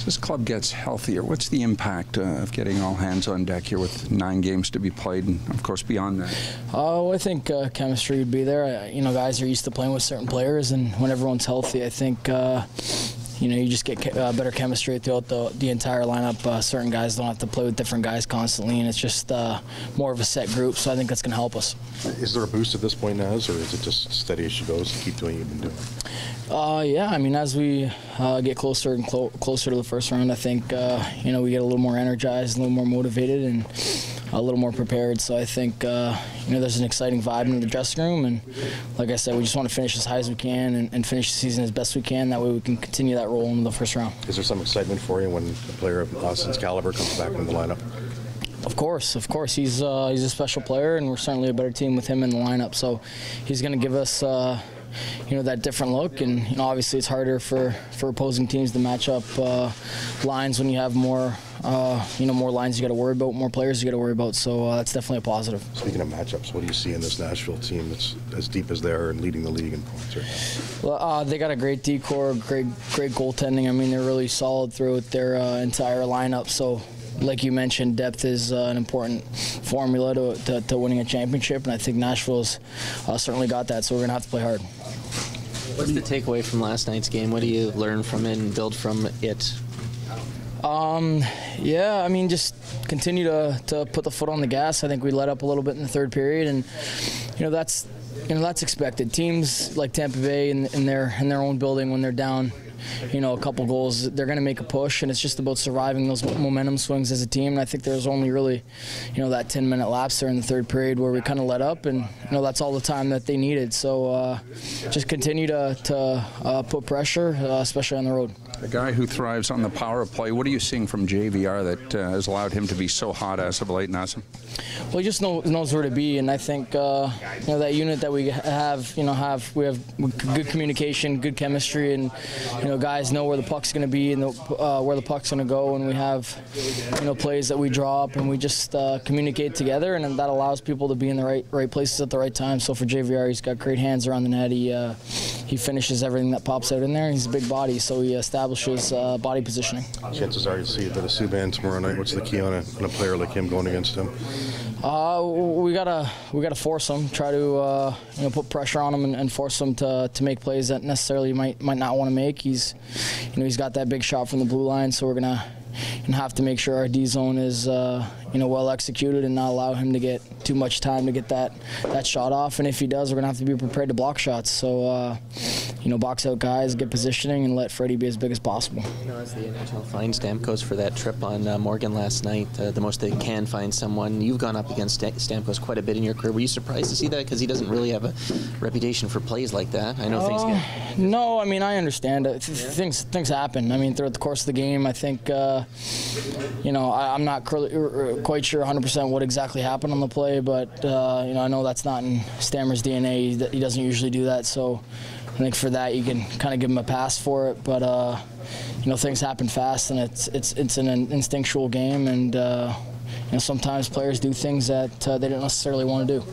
As this club gets healthier, what's the impact of getting all hands on deck here with 9 games to be played, and of course beyond that? I think chemistry would be there. Guys are used to playing with certain players, and when everyone's healthy, I think you just get better chemistry throughout the entire lineup. Certain guys don't have to play with different guys constantly, and it's just more of a set group, so I think that's going to help us. Is there a boost at this point, Naz, or is it just steady as she goes and keep doing what you've been doing? Yeah, as we get closer and closer to the first round, I think we get a little more energized, a little more motivated, and a little more prepared. So I think there's an exciting vibe in the dressing room, and like I said, we just want to finish as high as we can and finish the season as best we can. That way we can continue that role into the first round. Is there some excitement for you when a player of Austin's caliber comes back into the lineup? Of course. He's a special player, and we're certainly a better team with him in the lineup. So he's going to give us that different look, and obviously it's harder for opposing teams to match up lines when you have more more lines you got to worry about, more players you got to worry about. So that's definitely a positive. Speaking of matchups, what do you see in this Nashville team that's as deep as they are and leading the league in points right now? Well, they got a great decor, great goaltending. They're really solid throughout their entire lineup. So, like you mentioned, depth is an important formula to winning a championship, and I think Nashville's certainly got that, so we're going to have to play hard. What's the takeaway from last night's game? What do you learn from it and build from it? Just continue to put the foot on the gas. I think we let up a little bit in the third period, and that's expected. Teams like Tampa Bay in their own building, when they're down a couple goals, they're going to make a push, and it's just about surviving those momentum swings as a team. And I think there was only really, that 10-minute lapse there in the third period where we kind of let up, and that's all the time that they needed. So just continue to put pressure, especially on the road. A guy who thrives on the power play. What are you seeing from JVR that has allowed him to be so hot as of late, Nazem? Well, he just knows where to be, and I think that unit that we have, we have good communication, good chemistry, and guys know where the puck's going to be and where the puck's going to go, and we have plays that we draw up, and we just communicate together, and that allows people to be in the right places at the right time. So for JVR, he's got great hands around the net. He finishes everything that pops out in there. He's a big body, so he establishes body positioning. Chances are you'll see a bit of Subban tomorrow night. What's the key on a player like him going against him? We gotta force him. Try to put pressure on him and force him to make plays that necessarily might not want to make. He's got that big shot from the blue line, so we're gonna have to make sure our D zone is well executed and not allow him to get too much time to get that shot off. And if he does, we're gonna have to be prepared to block shots. So box out guys, get positioning, and let Freddie be as big as possible. As the NHL finds Stamkos for that trip on Morgan last night, the most they can find someone. You've gone up against Stamkos quite a bit in your career. Were you surprised to see that? Because he doesn't really have a reputation for plays like that. I know things get... No, I understand. Things happen. Throughout the course of the game, I think, I'm not quite sure 100% what exactly happened on the play, but, I know that's not in Stammer's DNA. He doesn't usually do that, so I think for that you can kind of give him a pass for it. But, things happen fast, and it's an instinctual game, and, sometimes players do things that they don't necessarily want to do.